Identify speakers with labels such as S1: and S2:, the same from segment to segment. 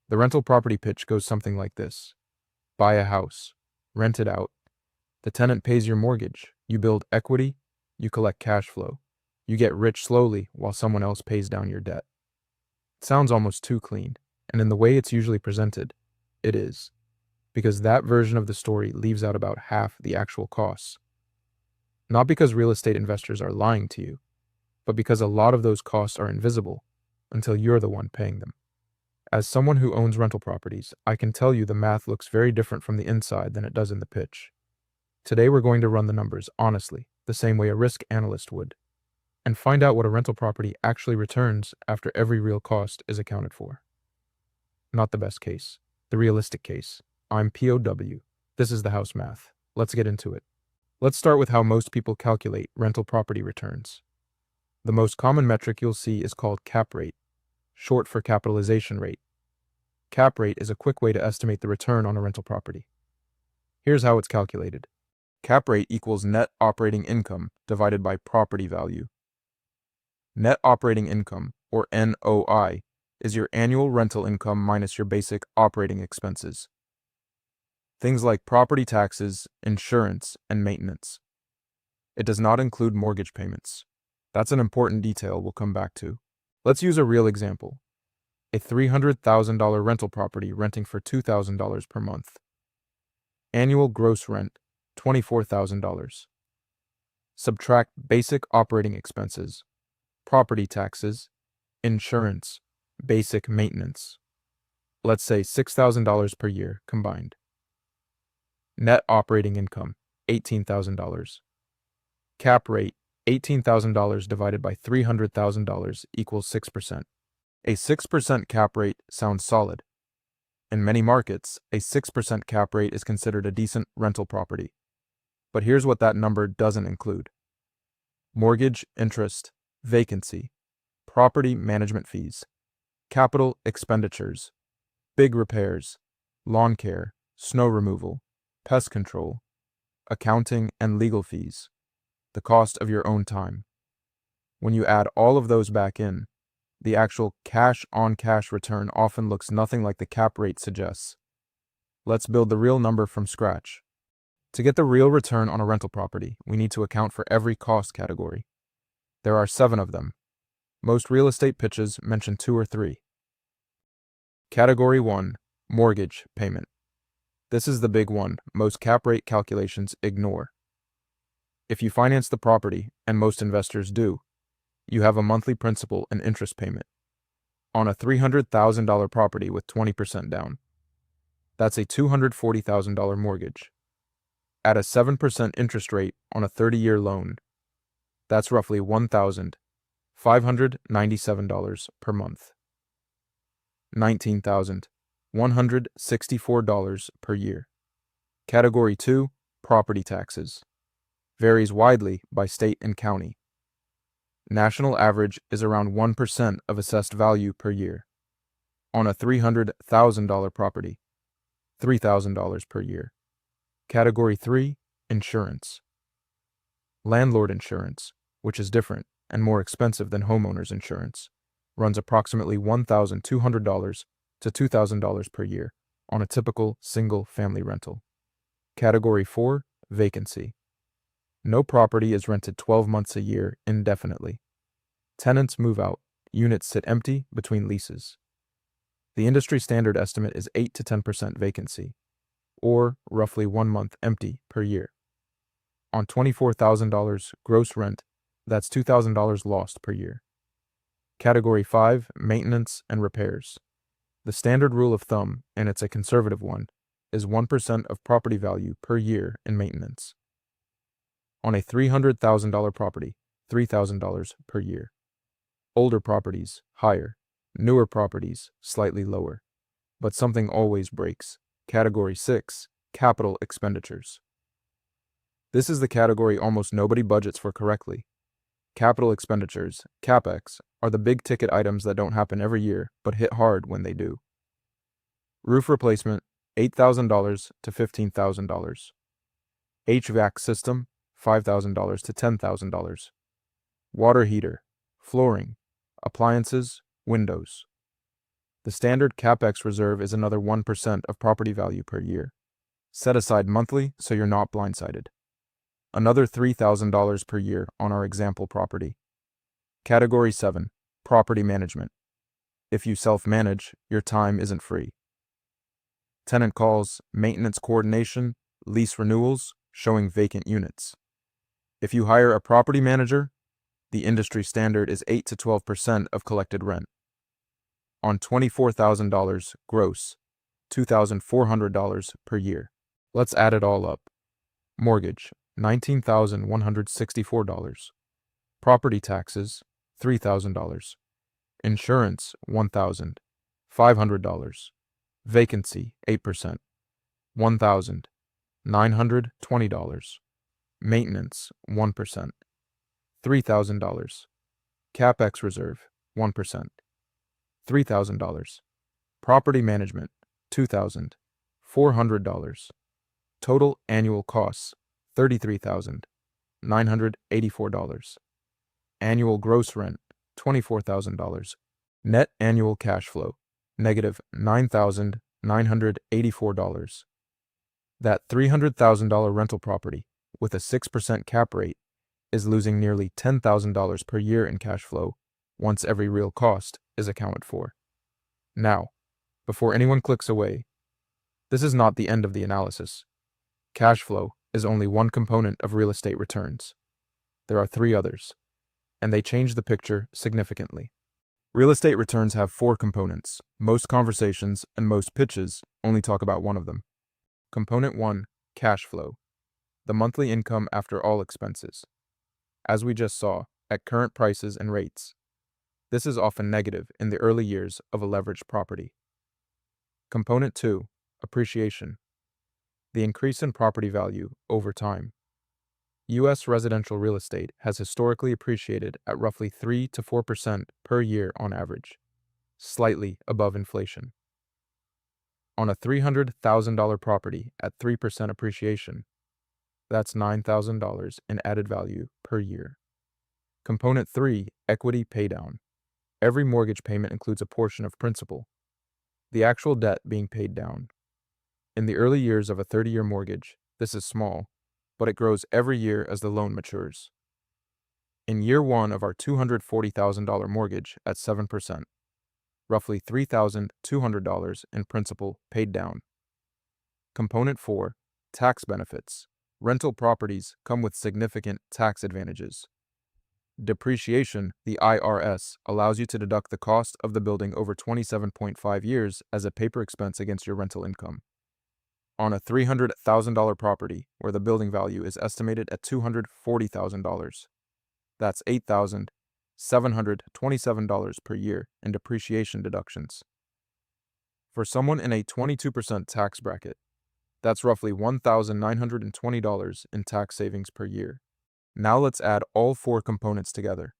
S1: The rental property pitch goes something like this. Buy a house, rent it out. The tenant pays your mortgage. You build equity, you collect cash flow. You get rich slowly while someone else pays down your debt. It sounds almost too clean, and in the way it's usually presented, it is. Because that version of the story leaves out about half the actual costs. Not because real estate investors are lying to you, but because a lot of those costs are invisible until you're the one paying them. As someone who owns rental properties, I can tell you the math looks very different from the inside than it does in the pitch. Today we're going to run the numbers honestly, the same way a risk analyst would, and find out what a rental property actually returns after every real cost is accounted for. Not the best case, the realistic case. I'm POW. This is the house math. Let's get into it. Let's start with how most people calculate rental property returns. The most common metric you'll see is called cap rate, short for capitalization rate. Cap rate is a quick way to estimate the return on a rental property. Here's how it's calculated. Cap rate equals net operating income divided by property value. Net operating income, or NOI, is your annual rental income minus your basic operating expenses. Things like property taxes, insurance, and maintenance. It does not include mortgage payments. That's an important detail we'll come back to. Let's use a real example. A $300,000 rental property renting for $2,000 per month. Annual gross rent, $24,000. Subtract basic operating expenses, property taxes, insurance, basic maintenance. Let's say $6,000 per year combined. Net operating income, $18,000. Cap rate, $18,000 divided by $300,000 equals 6%. A 6% cap rate sounds solid. In many markets, a 6% cap rate is considered a decent rental property. But here's what that number doesn't include. Mortgage, interest, vacancy, property management fees, capital expenditures, big repairs, lawn care, snow removal, pest control, accounting and legal fees, the cost of your own time. When you add all of those back in, the actual cash-on-cash return often looks nothing like the cap rate suggests. Let's build the real number from scratch. To get the real return on a rental property, we need to account for every cost category. There are 7 of them. Most real estate pitches mention 2 or 3. Category 1, mortgage payment. This is the big one most cap rate calculations ignore. If you finance the property, and most investors do, you have a monthly principal and interest payment on a $300,000 property with 20% down. That's a $240,000 mortgage. At a 7% interest rate on a 30-year loan, that's roughly $1,597 per month. $19,164 per year. Category 2, property taxes. Varies widely by state and county. National average is around 1% of assessed value per year. On a $300,000 property, $3,000 per year. Category 3, insurance. Landlord insurance, which is different and more expensive than homeowners insurance, runs approximately $1,200 to $2,000 per year on a typical single-family rental. Category 4, vacancy. No property is rented 12 months a year indefinitely. Tenants move out, units sit empty between leases. The industry standard estimate is 8 to 10% vacancy, or roughly 1 month empty per year. On $24,000 gross rent, that's $2,000 lost per year. Category 5, maintenance and repairs. The standard rule of thumb, and it's a conservative one, is 1% of property value per year in maintenance. On a $300,000 property, $3,000 per year. Older properties, higher. Newer properties, slightly lower. But something always breaks. Category 6, capital expenditures. This is the category almost nobody budgets for correctly. Capital expenditures, CapEx, are the big ticket items that don't happen every year, but hit hard when they do. Roof replacement, $8,000 to $15,000. HVAC system, $5,000 to $10,000. Water heater, flooring, appliances, windows. The standard CapEx reserve is another 1% of property value per year. Set aside monthly so you're not blindsided. Another $3,000 per year on our example property. Category 7, Property Management. If you self-manage, your time isn't free. Tenant calls, maintenance coordination, lease renewals, showing vacant units. If you hire a property manager, the industry standard is 8 to 12% of collected rent. On $24,000 gross, $2,400 per year. Let's add it all up. Mortgage, $19,164. Property taxes, $3,000. Insurance, $1,500. Vacancy, 8%, $1,920. Maintenance, 1%, $3,000. CapEx reserve, 1%, $3,000. Property management, $2,400. Total annual costs, $33,984. Annual gross rent, $24,000. Net annual cash flow, negative $9,984. That $300,000 rental property with a 6% cap rate is losing nearly $10,000 per year in cash flow once every real cost is accounted for. Now, before anyone clicks away, this is not the end of the analysis. Cash flow is only one component of real estate returns. There are 3 others, and they change the picture significantly. Real estate returns have 4 components. Most conversations and most pitches only talk about one of them. Component 1, cash flow, the monthly income after all expenses. As we just saw, at current prices and rates, this is often negative in the early years of a leveraged property. Component 2, appreciation, the increase in property value over time. U.S. residential real estate has historically appreciated at roughly 3 to 4% per year on average, slightly above inflation. On a $300,000 property at 3% appreciation, that's $9,000 in added value per year. Component 3, equity paydown. Every mortgage payment includes a portion of principal, the actual debt being paid down. In the early years of a 30-year mortgage, this is small, but it grows every year as the loan matures. In year 1 of our $240,000 mortgage at 7%, roughly $3,200 in principal paid down. Component 4, tax benefits. Rental properties come with significant tax advantages. Depreciation, the IRS, allows you to deduct the cost of the building over 27.5 years as a paper expense against your rental income. On a $300,000 property where the building value is estimated at $240,000, that's $8,727 per year in depreciation deductions. For someone in a 22% tax bracket, that's roughly $1,920 in tax savings per year. Now let's add all 4 components together.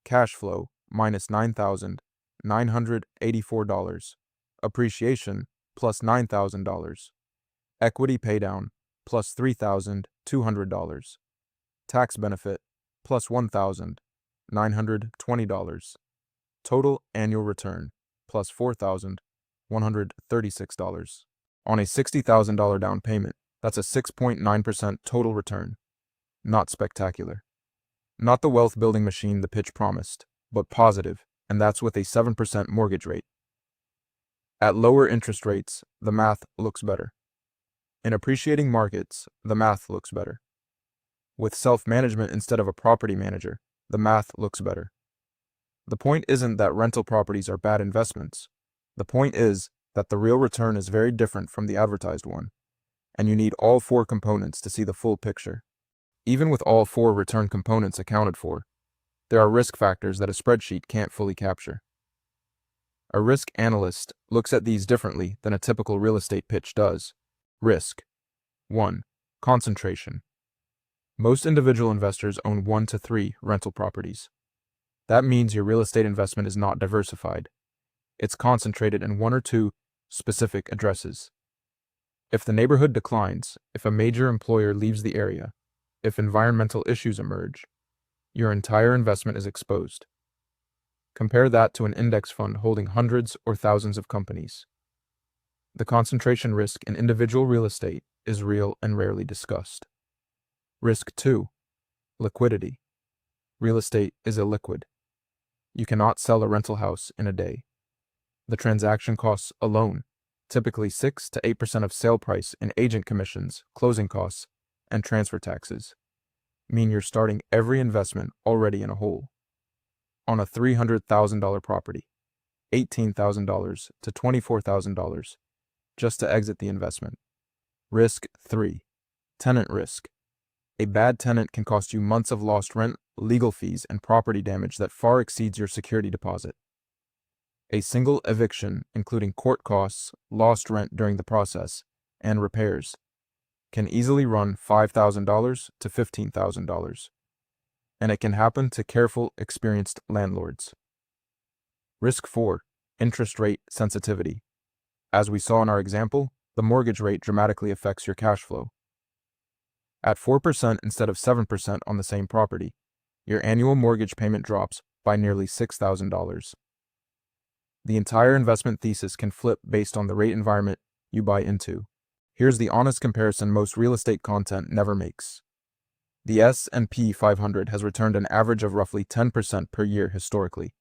S1: Cash flow minus $9,984. Appreciation plus $9,000. Equity paydown plus $3,200. Tax benefit plus $1,920. Total annual return plus $4,136. On a $60,000 down payment, that's a 6.9% total return. Not spectacular. Not the wealth building machine the pitch promised, but positive, and that's with a 7% mortgage rate. At lower interest rates, the math looks better. In appreciating markets, the math looks better. With self-management instead of a property manager, the math looks better. The point isn't that rental properties are bad investments. The point is that the real return is very different from the advertised one, and you need all 4 components to see the full picture. Even with all 4 return components accounted for, there are risk factors that a spreadsheet can't fully capture. A risk analyst looks at these differently than a typical real estate pitch does. Risk. 1. Concentration. Most individual investors own 1 to 3 rental properties. That means your real estate investment is not diversified. It's concentrated in 1 or 2 specific addresses. If the neighborhood declines, if a major employer leaves the area, if environmental issues emerge, your entire investment is exposed. Compare that to an index fund holding hundreds or thousands of companies. The concentration risk in individual real estate is real and rarely discussed. Risk 2. Liquidity. Real estate is illiquid. You cannot sell a rental house in a day. The transaction costs alone, typically 6 to 8% of sale price in agent commissions, closing costs, and transfer taxes, mean you're starting every investment already in a hole. On a $300,000 property, $18,000 to $24,000 just to exit the investment. Risk 3. Tenant risk. A bad tenant can cost you months of lost rent, legal fees, and property damage that far exceeds your security deposit. A single eviction, including court costs, lost rent during the process, and repairs, can easily run $5,000 to $15,000. And it can happen to careful, experienced landlords. Risk 4. Interest rate sensitivity. As we saw in our example, the mortgage rate dramatically affects your cash flow. At 4% instead of 7% on the same property, your annual mortgage payment drops by nearly $6,000. The entire investment thesis can flip based on the rate environment you buy into. Here's the honest comparison most real estate content never makes. The S&P 500 has returned an average of roughly 10% per year historically.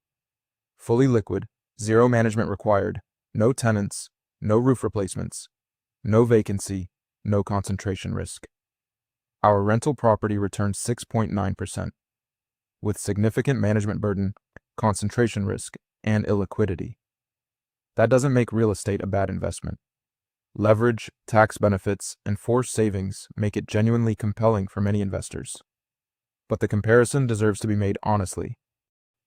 S1: Fully liquid, zero management required, no tenants, no roof replacements, no vacancy, no concentration risk. Our rental property returned 6.9%, with significant management burden, concentration risk, and illiquidity. That doesn't make real estate a bad investment. Leverage, tax benefits, and forced savings make it genuinely compelling for many investors. But the comparison deserves to be made honestly.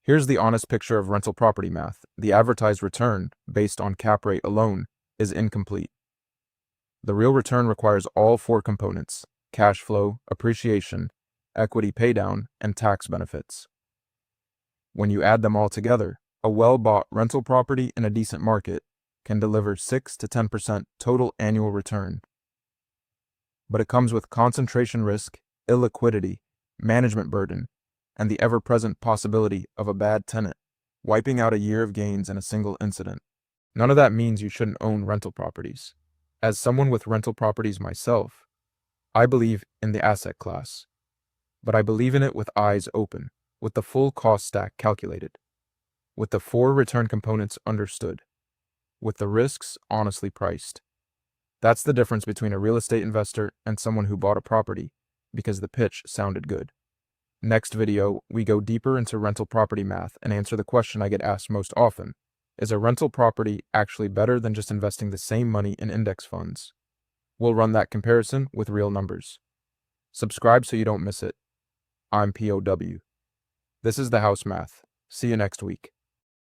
S1: Here's the honest picture of rental property math. The advertised return, based on cap rate alone, is incomplete. The real return requires all four components: cash flow, appreciation, equity paydown, and tax benefits. When you add them all together, a well-bought rental property in a decent market can deliver 6 to 10% total annual return. But it comes with concentration risk, illiquidity, management burden, and the ever-present possibility of a bad tenant wiping out a year of gains in a single incident. None of that means you shouldn't own rental properties. As someone with rental properties myself, I believe in the asset class, but I believe in it with eyes open, with the full cost stack calculated, with the four return components understood, with the risks honestly priced. That's the difference between a real estate investor and someone who bought a property because the pitch sounded good. Next video, we go deeper into rental property math and answer the question I get asked most often: is a rental property actually better than just investing the same money in index funds? We'll run that comparison with real numbers. Subscribe so you don't miss it. I'm POW. This is the House Math. See you next week.